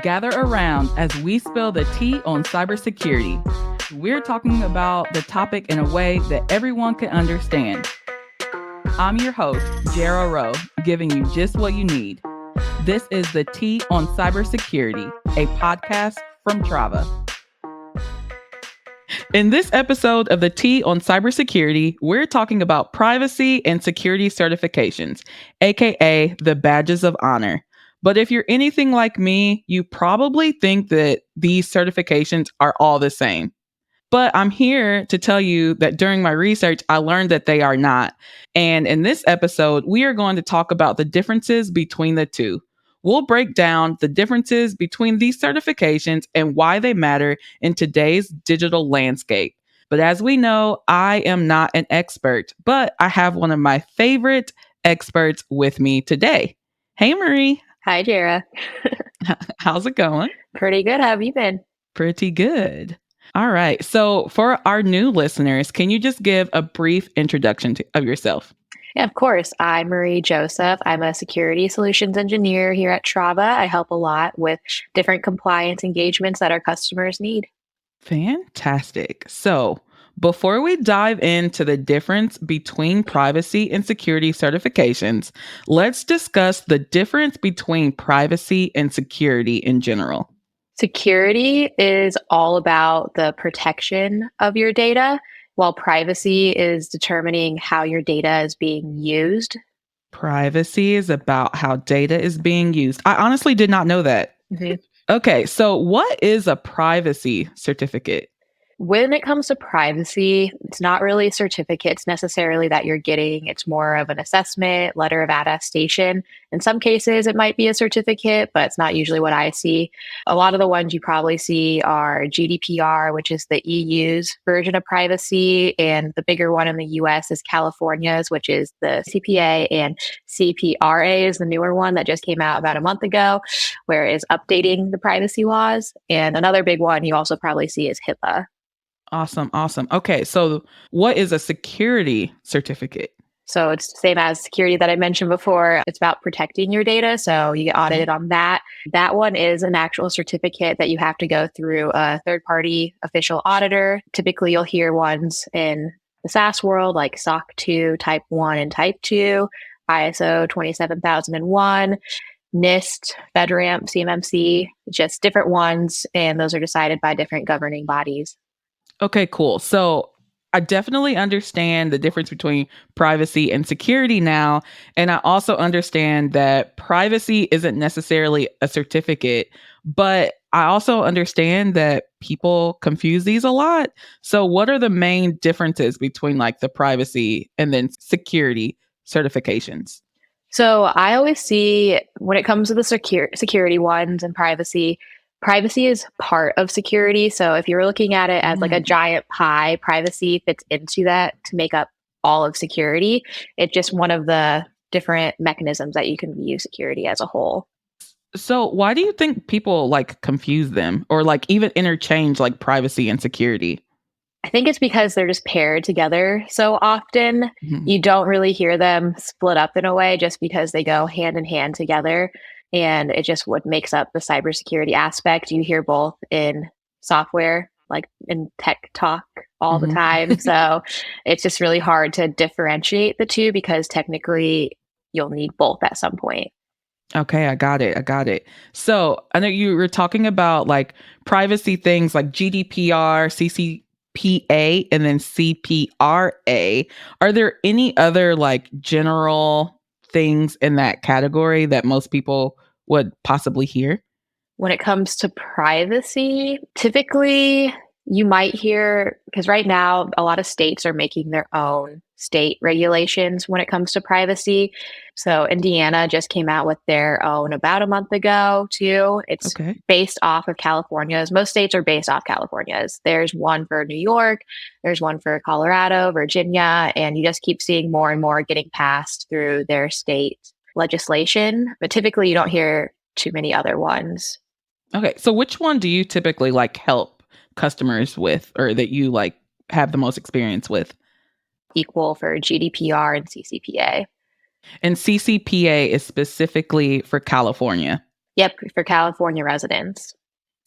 Gather around as we spill the tea on cybersecurity. We're talking about the topic in a way that everyone can understand. I'm your host, Jara Rowe, giving you just what you need. This is the Tea on Cybersecurity, a podcast from Trava. In this episode of the Tea on Cybersecurity, we're talking about privacy and security certifications, aka the badges of honor. But if you're anything like me, you probably think that these certifications are all the same. But I'm here to tell you that during my research, I learned that they are not. And in this episode, we are going to talk about the differences between the two. We'll break down the differences between these certifications and why they matter in today's digital landscape. But as we know, I am not an expert, but I have one of my favorite experts with me today. Hey, Marie. Hi, Jara. How's it going? Pretty good. How have you been? Pretty good. All right. So for our new listeners, can you just give a brief introduction of yourself? Yeah, of course. I'm Marie Joseph. I'm a security solutions engineer here at Trava. I help a lot with different compliance engagements that our customers need. Fantastic. So before we dive into the difference between privacy and security certifications, let's discuss the difference between privacy and security in general. Security is all about the protection of your data, while privacy is determining how your data is being used. Privacy is about how data is being used. I honestly did not know that. Mm-hmm. Okay, so what is a privacy certificate? When it comes to privacy, it's not really certificates necessarily that you're getting. It's more of an assessment, letter of attestation. In some cases, it might be a certificate, but it's not usually what I see. A lot of the ones you probably see are GDPR, which is the EU's version of privacy. And the bigger one in the US is California's, which is the CCPA, and CPRA is the newer one that just came out about a month ago, where it is updating the privacy laws. And another big one you also probably see is HIPAA. Awesome. Okay, so what is a security certificate? So it's the same as security that I mentioned before. It's about protecting your data. So you get audited on that. That one is an actual certificate that you have to go through a third-party official auditor. Typically, you'll hear ones in the SaaS world like SOC 2, Type 1, and Type 2, ISO 27001, NIST, FedRAMP, CMMC, just different ones. And those are decided by different governing bodies. Okay, cool. So I definitely understand the difference between privacy and security now. And I also understand that privacy isn't necessarily a certificate, but I also understand that people confuse these a lot. So what are the main differences between like the privacy and then security certifications? So I always see when it comes to the security ones and privacy is part of security. So if you're looking at it as like a giant pie, privacy fits into that to make up all of security. It's just one of the different mechanisms that you can view security as a whole. So why do you think people like confuse them or like even interchange like privacy and security? I think it's because they're just paired together so often. You don't really hear them split up in a way just because they go hand in hand together. And it just what makes up the cybersecurity aspect. You hear both in software, like in tech talk all the time. So it's just really hard to differentiate the two because technically you'll need both at some point. Okay, I got it. So I know you were talking about like privacy things like GDPR, CCPA, and then CPRA. Are there any other like general things in that category that most people would possibly hear? When it comes to privacy, typically you might hear, because right now a lot of states are making their own state regulations when it comes to privacy. So Indiana just came out with their own about a month ago too. It's based off of California's. Most states are based off California's. There's one for New York, there's one for Colorado, Virginia, and you just keep seeing more and more getting passed through their state legislation. But typically you don't hear too many other ones. Okay, so which one do you typically like help customers with or that you like have the most experience with? Equal for GDPR and CCPA. And CCPA is specifically for California. Yep, for California residents.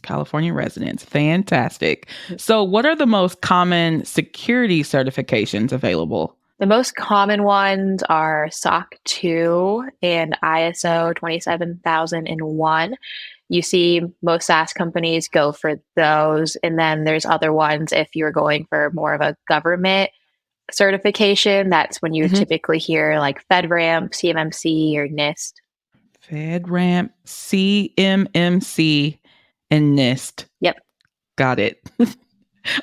California residents. Fantastic. So, what are the most common security certifications available? The most common ones are SOC 2 and ISO 27001. You see most SaaS companies go for those. And then there's other ones if you're going for more of a government certification. That's when you Mhm. typically hear like FedRAMP, CMMC, or NIST. FedRAMP, CMMC, and NIST. Yep. Got it.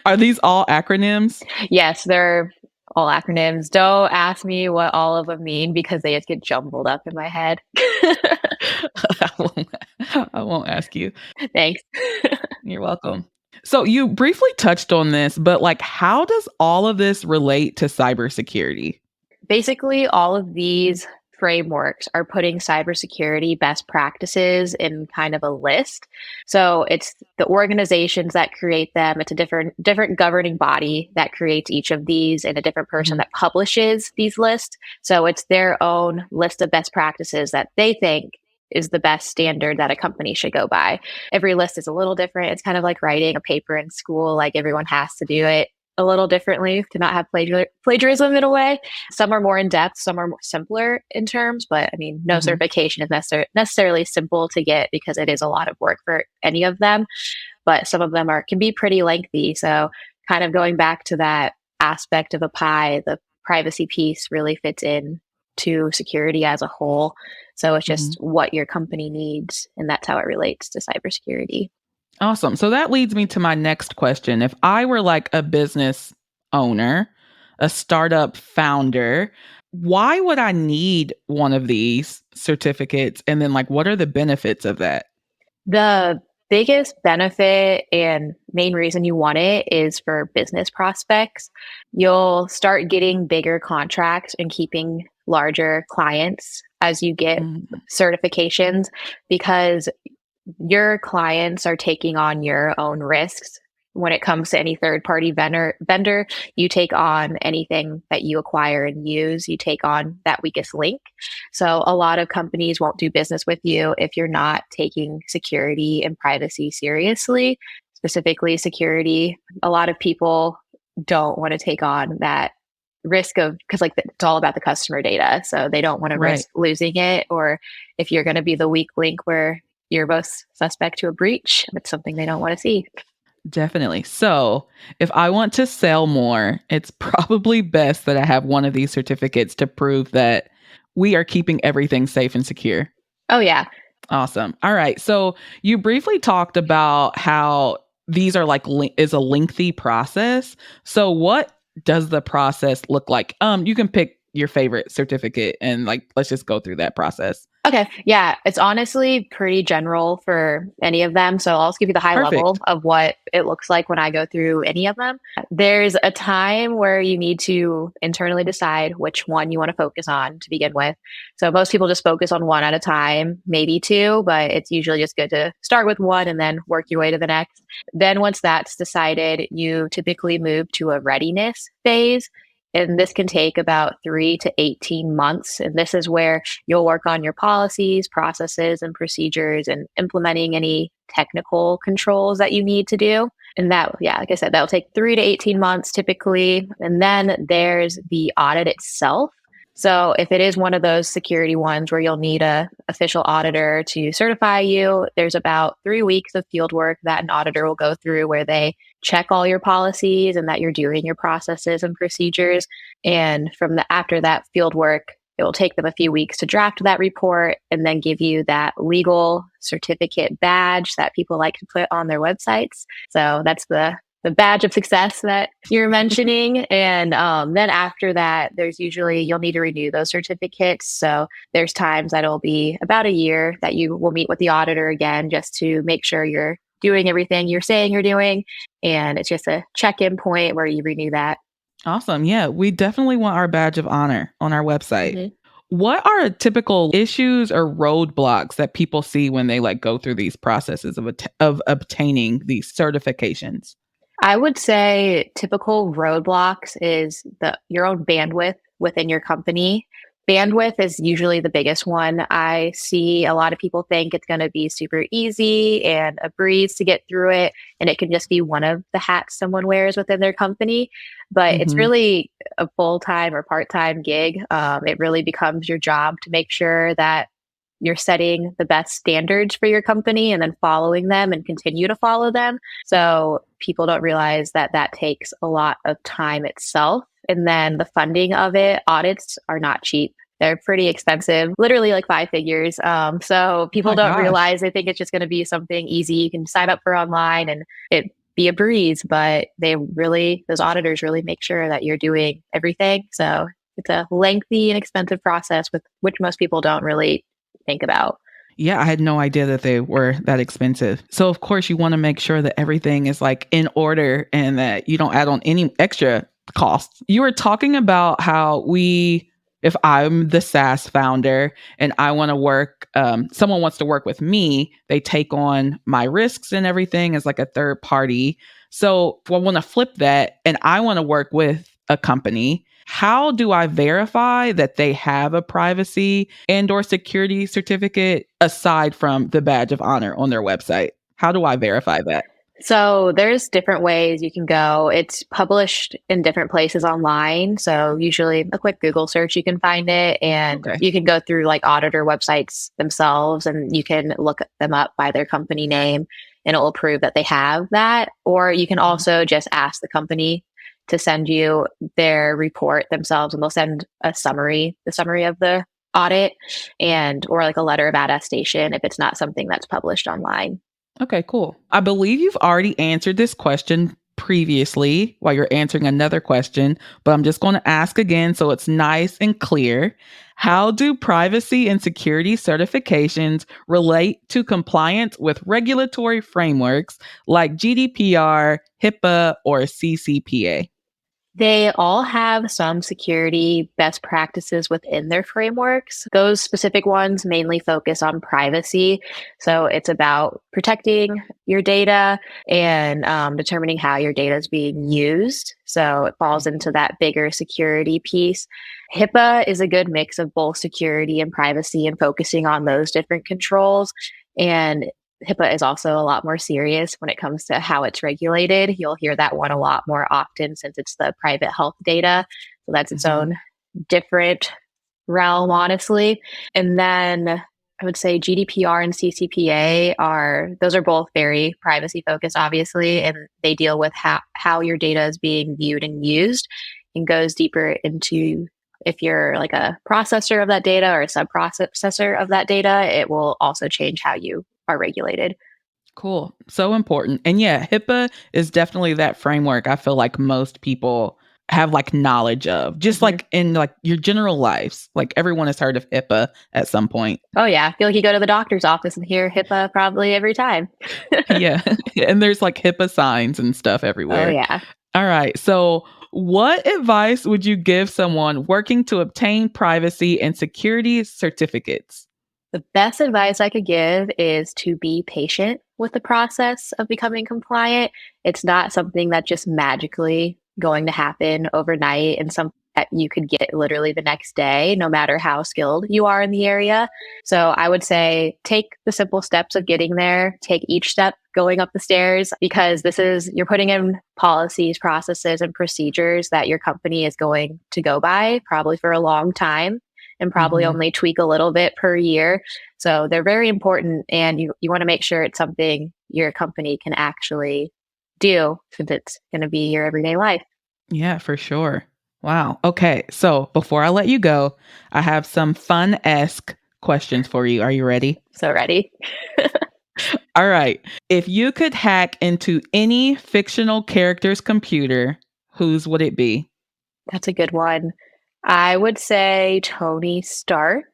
Are these all acronyms? Yes, they're all acronyms. Don't ask me what all of them mean because they just get jumbled up in my head. I won't, I won't ask you. Thanks. You're welcome. So you briefly touched on this, but like, how does all of this relate to cybersecurity? Basically, all of these frameworks are putting cybersecurity best practices in kind of a list. So it's the organizations that create them. It's a different governing body that creates each of these, and a different person Mhm. that publishes these lists. So it's their own list of best practices that they think is the best standard that a company should go by. Every list is a little different. It's kind of like writing a paper in school, like everyone has to do it a little differently to not have plagiarism in a way. Some are more in depth, some are more simpler in terms, but I mean, no Mhm. certification is necessarily simple to get because it is a lot of work for any of them. But some of them can be pretty lengthy. So, kind of going back to that aspect of a pie, the privacy piece really fits in to security as a whole. So it's just Mhm. what your company needs, and that's how it relates to cybersecurity. Awesome. So that leads me to my next question. If I were like a business owner, a startup founder, why would I need one of these certificates? And then, like, what are the benefits of that? The biggest benefit and main reason you want it is for business prospects. You'll start getting bigger contracts and keeping larger clients as you get Mhm. certifications because your clients are taking on your own risks. When it comes to any third party vendor, you take on anything that you acquire and use, you take on that weakest link. So, a lot of companies won't do business with you if you're not taking security and privacy seriously, specifically security. A lot of people don't want to take on that risk of because like it's all about the customer data, so they don't want to Right. risk losing it, or if you're going to be the weak link where you're both suspect to a breach, it's something they don't want to see. Definitely. So, if I want to sell more, it's probably best that I have one of these certificates to prove that we are keeping everything safe and secure. Oh yeah. Awesome. All right. So, you briefly talked about how these are like is a lengthy process. So, what does the process look like? You can pick your favorite certificate and like let's just go through that process. Okay. Yeah. It's honestly pretty general for any of them. So I'll just give you the high level Perfect. of what it looks like when I go through any of them. There's a time where you need to internally decide which one you want to focus on to begin with. So most people just focus on one at a time, maybe two, but it's usually just good to start with one and then work your way to the next. Then once that's decided, you typically move to a readiness phase. And this can take about 3 to 18 months. And this is where you'll work on your policies, processes, and procedures and implementing any technical controls that you need to do. And that, yeah, like I said, that'll take 3 to 18 months typically. And then there's the audit itself. So if it is one of those security ones where you'll need a official auditor to certify you, there's about 3 weeks of field work that an auditor will go through where they check all your policies and that you're doing your processes and procedures. And from the after that field work, it will take them a few weeks to draft that report and then give you that legal certificate badge that people like to put on their websites. So that's the badge of success that you're mentioning. And then after that, there's usually you'll need to renew those certificates. So there's times that it'll be about a year that you will meet with the auditor again just to make sure you're doing everything you're saying you're doing. And it's just a check in point where you renew that. Awesome. Yeah, we definitely want our badge of honor on our website. Mhm. What are typical issues or roadblocks that people see when they like go through these processes of of obtaining these certifications? I would say typical roadblocks is your own bandwidth within your company. Bandwidth is usually the biggest one. I see a lot of people think it's going to be super easy and a breeze to get through it, and it can just be one of the hats someone wears within their company. But it's Hmm. really a full time or part time gig. It really becomes your job to make sure that you're setting the best standards for your company and then following them and continue to follow them. So people don't realize that that takes a lot of time itself. And then the funding of it, audits are not cheap. They're pretty expensive, literally like five figures. So Oh people my don't gosh. realize, they think it's just going to be something easy you can sign up for online and it be a breeze, but those auditors really make sure that you're doing everything. So it's a lengthy and expensive process with which most people don't really think about. Yeah, I had no idea that they were that expensive. So of course you want to make sure that everything is like in order and that you don't add on any extra costs. You were talking about how if I'm the SaaS founder and I want to work, someone wants to work with me, they take on my risks and everything as like a third party. So if I want to flip that and I want to work with a company, how do I verify that they have a privacy and or security certificate aside from the badge of honor on their website? How do I verify that? So there's different ways you can go. It's published in different places online. So usually a quick Google search, you can find it, and Okay. you can go through like auditor websites themselves and you can look them up by their company name and it will prove that they have that. Or you can Mhm. also just ask the company to send you their report themselves and they'll send the summary of the audit and or like a letter of attestation if it's not something that's published online. Okay, cool. I believe you've already answered this question previously while you're answering another question, but I'm just going to ask again so it's nice and clear. How do privacy and security certifications relate to compliance with regulatory frameworks like GDPR, HIPAA, or CCPA? They all have some security best practices within their frameworks. Those specific ones mainly focus on privacy. So it's about protecting your data and determining how your data is being used. So it falls into that bigger security piece. HIPAA is a good mix of both security and privacy and focusing on those different controls. And HIPAA is also a lot more serious when it comes to how it's regulated. You'll hear that one a lot more often since it's the private health data. So that's its Mhm. own different realm, honestly. And then I would say GDPR and CCPA those are both very privacy focused, obviously, and they deal with how your data is being viewed and used and goes deeper into if you're like a processor of that data or a sub processor of that data, it will also change how you are regulated. Cool. So important. And yeah, HIPAA is definitely that framework I feel like most people have like knowledge of. Just Mhm. like in like your general lives. Like everyone has heard of HIPAA at some point. Oh, yeah. I feel like you go to the doctor's office and hear HIPAA probably every time. Yeah. And there's like HIPAA signs and stuff Oh, everywhere. yeah. All right. So, what advice would you give someone working to obtain privacy and security certificates? The best advice I could give is to be patient with the process of becoming compliant. It's not something that's just magically going to happen overnight and something that you could get literally the next day, no matter how skilled you are in the area. So I would say take the simple steps of getting there, take each step going up the stairs, because you're putting in policies, processes, and procedures that your company is going to go by probably for a long time and probably Mhm. only tweak a little bit per year. So they're very important, and you want to make sure it's something your company can actually do since it's going to be your everyday life. Yeah, for sure. Wow. Okay. So, before I let you go, I have some fun-esque questions for you. Are you ready? So ready? All right. If you could hack into any fictional character's computer, whose would it be? That's a good one. I would say Tony Stark.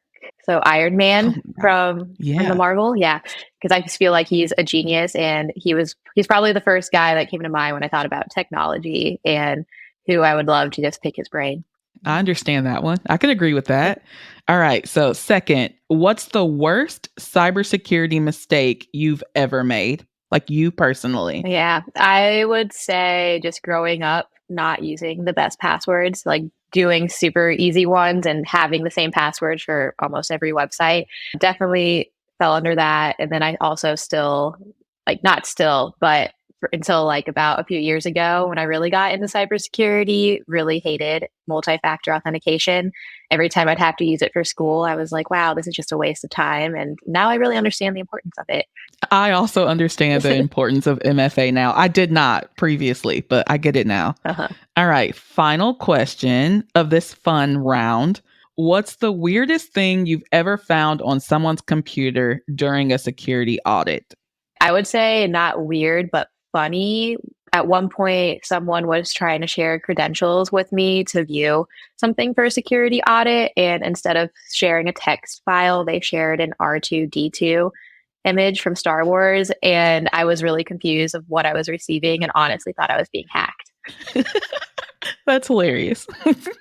So Iron Oh, Man wow. from the Yeah. Marvel, yeah, because I just feel like he's a genius, and he's probably the first guy that came to mind when I thought about technology, and who I would love to just pick his brain. I understand that one. I can agree with that. All right. So, second, what's the worst cybersecurity mistake you've ever made? Like you personally? Yeah, I would say just growing up, not using the best passwords, like doing super easy ones and having the same password for almost every website. Definitely fell under that. And then I also still, like, not still, but until like about a few years ago when I really got into cybersecurity, really hated multi-factor authentication. Every time I'd have to use it for school, I was like, wow, this is just a waste of time. And now I really understand the importance of it. I also understand the importance of MFA now. I did not previously, but I get it now. Uh-huh. All right. Final question of this fun round. What's the weirdest thing you've ever found on someone's computer during a security audit? I would say not weird, but funny. At one point, someone was trying to share credentials with me to view something for a security audit. And instead of sharing a text file, they shared an R2D2 image from Star Wars. And I was really confused of what I was receiving and honestly thought I was being hacked. That's hilarious.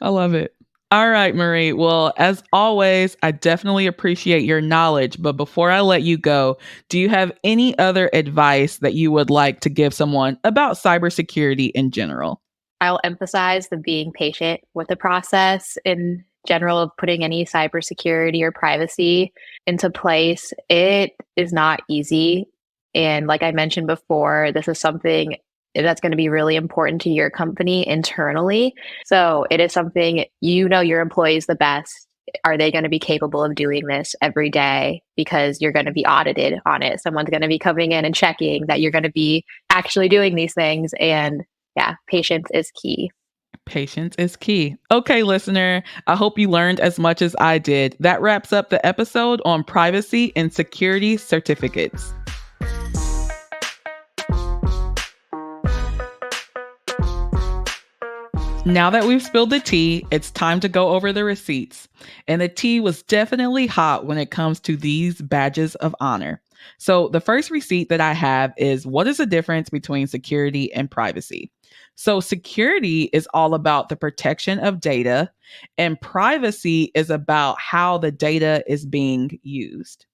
I love it. All right, Marie. Well, as always, I definitely appreciate your knowledge. But before I let you go, do you have any other advice that you would like to give someone about cybersecurity in general? I'll emphasize the being patient with the process in general of putting any cybersecurity or privacy into place. It is not easy. And like I mentioned before, this is something that's going to be really important to your company internally. So it is something your employees the best. Are they going to be capable of doing this every day? Because you're going to be audited on it. Someone's going to be coming in and checking that you're going to be actually doing these things. And yeah, patience is key. Patience is key. Okay, listener, I hope you learned as much as I did. That wraps up the episode on privacy and security certificates. Now that we've spilled the tea, it's time to go over the receipts. And the tea was definitely hot when it comes to these badges of honor. So the first receipt that I have is, what is the difference between security and privacy? So security is all about the protection of data, and privacy is about how the data is being used.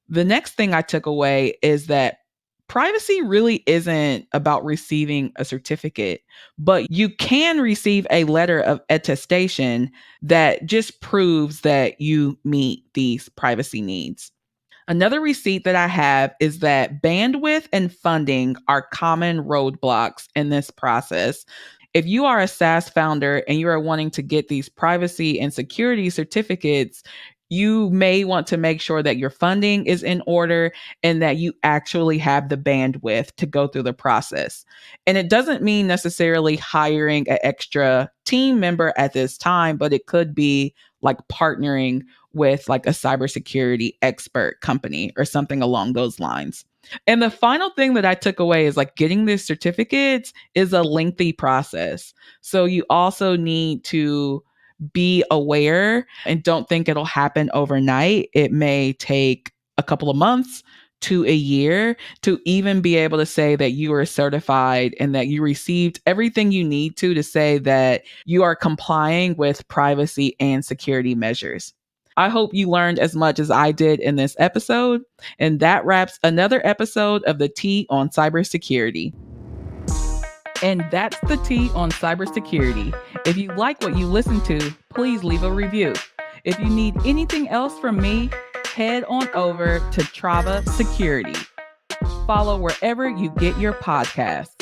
The next thing I took away is that privacy really isn't about receiving a certificate, but you can receive a letter of attestation that just proves that you meet these privacy needs. Another receipt that I have is that bandwidth and funding are common roadblocks in this process. If you are a SaaS founder and you are wanting to get these privacy and security certificates, you may want to make sure that your funding is in order and that you actually have the bandwidth to go through the process. And it doesn't mean necessarily hiring an extra team member at this time, but it could be like partnering with like a cybersecurity expert company or something along those lines. And the final thing that I took away is like getting these certificates is a lengthy process. So you also need to be aware and don't think it'll happen overnight. It may take a couple of months to a year to even be able to say that you are certified and that you received everything you need to say that you are complying with privacy and security measures. I hope you learned as much as I did in this episode. And that wraps another episode of the Tea on Cybersecurity. And that's the tea on cybersecurity. If you like what you listen to, please leave a review. If you need anything else from me, head on over to Trava Security. Follow wherever you get your podcasts.